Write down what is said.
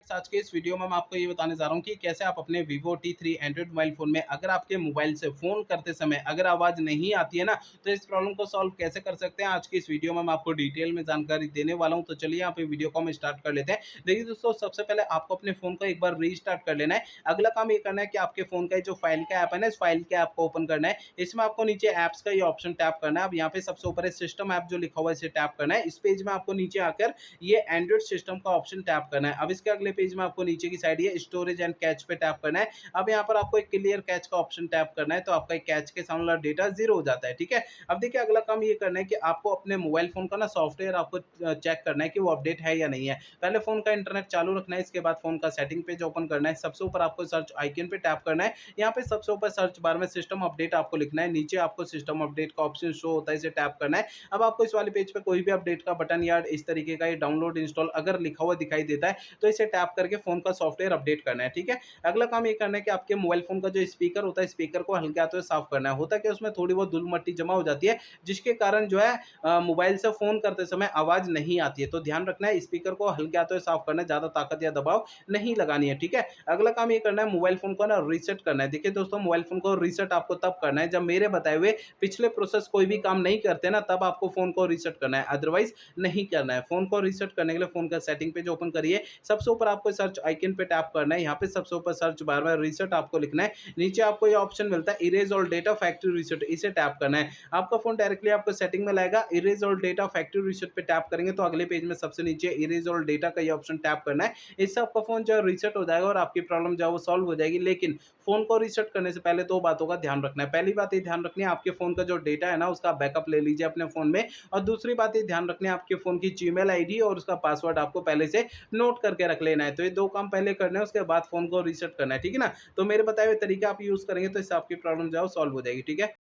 आज के इस वीडियो में मैं आपको ये बताने जा रहा हूँ कि कैसे आप अपने Vivo T3 Android mobile phone में अगर आपके मोबाइल से फ़ोन करते समय अगर आवाज़ नहीं आती है ना, तो इस प्रॉब्लम को सॉल्व कैसे कर सकते हैं। आज की इस वीडियो में मैं आपको डिटेल में जानकारी देने वाला हूँ। तो चलिए यहाँ पे वीडियो को हम स्टार्ट कर लेते हैं। देखिए दोस्तों, सबसे पहले आपको अपने फ़ोन को एक बार रीस्टार्ट कर लेना है। अगला काम ये करना है कि आपके फ़ोन का ये जो फाइल का ऐप है ना, इस फाइल के ऐप को ओपन करना है। इसमें आपको नीचे ऐप्स का ये ऑप्शन टैप करना है। अब यहाँ पे सबसे ऊपर है सिस्टम ऐप जो लिखा हुआ है, इसे टैप करना है। इस पेज में आपको नीचे आकर ये एंड्रॉइड सिस्टम का ऑप्शन टैप करना है। अब इसके अगले पेज में आपको नीचे की साइड ये स्टोरेज एंड कैच पे टैप करना है। अब यहाँ पर आपको एक क्लियर कैच का ऑप्शन टैप करना है, तो आपका एक कैच के सामने वाला डेटा ज़ीरो हो जाता है, ठीक है? अब देखिए, अगला काम ये करना है कि आपको अपने मोबाइल फ़ोन का ना सॉफ्टवेयर आपको चेक करना है कि वो अपडेट है या नहीं है। पहले फ़ोन का इंटरनेट चालू रखना है, इसके बाद फ़ोन का सेटिंग पेज ओपन करना है। सबसे ऊपर आपको सर्च आइकन पे टैप करना है। यहाँ पे सबसे ऊपर सर्च बार में सिस्टम अपडेट आपको लिखना है। नीचे आपको सिस्टम अपडेट का ऑप्शन शो होता है, इसे टैप करना है। अब आपको इस वाले पेज पे कोई भी अपडेट का बटन या इस तरीके का ये डाउनलोड इंस्टॉल अगर लिखा हुआ दिखाई देता है, तो इसे टैप करके फ़ोन का सॉफ्टवेयर अपडेट करना है, ठीक है? अगला काम ये करना है कि आपके मोबाइल फ़ोन का जो स्पीकर होता है, स्पीकर को हल्के हाथों से साफ करना है। होता क्या है, उसमें थोड़ी बहुत धूल-मट्टी जमा हो जाती है, जिसके कारण जो है मोबाइल से फ़ोन करते समय आवाज़ नहीं आती है। तो ध्यान रखना है, स्पीकर को हल्के हाथों से साफ करना है, ज़्यादा ताकत या दबाव नहीं लगानी है, ठीक है? अगला काम ये करना है, मोबाइल फ़ोन को ना रीसेट करना है। देखिए दोस्तों, मोबाइल फ़ोन को रीसेट आपको तब करना है जब मेरे बताए हुए पिछले प्रोसेस कोई भी काम नहीं करते ना, तब आपको फ़ोन को रीसेट करना है, अदरवाइज़ नहीं करना है। फ़ोन को रीसेट करने के लिए फ़ोन का सेटिंग पेज ओपन करिए। सबसे ऊपर आपको सर्च आइकन पे टैप करना है। यहाँ पे सबसे ऊपर सर्च बार में रीसेट आपको लिखना है। नीचे आपको ये ऑप्शन मिलता है erase all data factory reset, इसे टैप करना है। आपका फ़ोन डायरेक्टली आपको सेटिंग में लाएगा। Erase all data factory reset पे टैप करेंगे तो अगले पेज में सबसे नीचे इरेज़ ऑल डेटा का ये ऑप्शन टैप करना है। इससे आपका फ़ोन जो है रीसेट हो जाएगा और आपकी प्रॉब्लम जो है वो सॉल्व हो जाएगी। लेकिन फ़ोन को रीसेट करने से पहले 2 बातों का ध्यान रखना है। पहली बात ये ध्यान रखनी है, आपके फ़ोन का जो डेटा है ना, उसका बैकअप ले लीजिए अपने फ़ोन में। और दूसरी बात ये ध्यान रखनी है, आपके फ़ोन की जीमेल आईडी और उसका पासवर्ड आपको पहले से नोट करके रख लेना है। तो ये 2 काम पहले करने हैं, उसके बाद फ़ोन को रीसेट करना है, ठीक है ना? तो मेरे बताए हुए तरीके आप यूज़ करेंगे तो इससे आपकी प्रॉब्लम जो है वो सॉल्व हो जाएगी, ठीक है?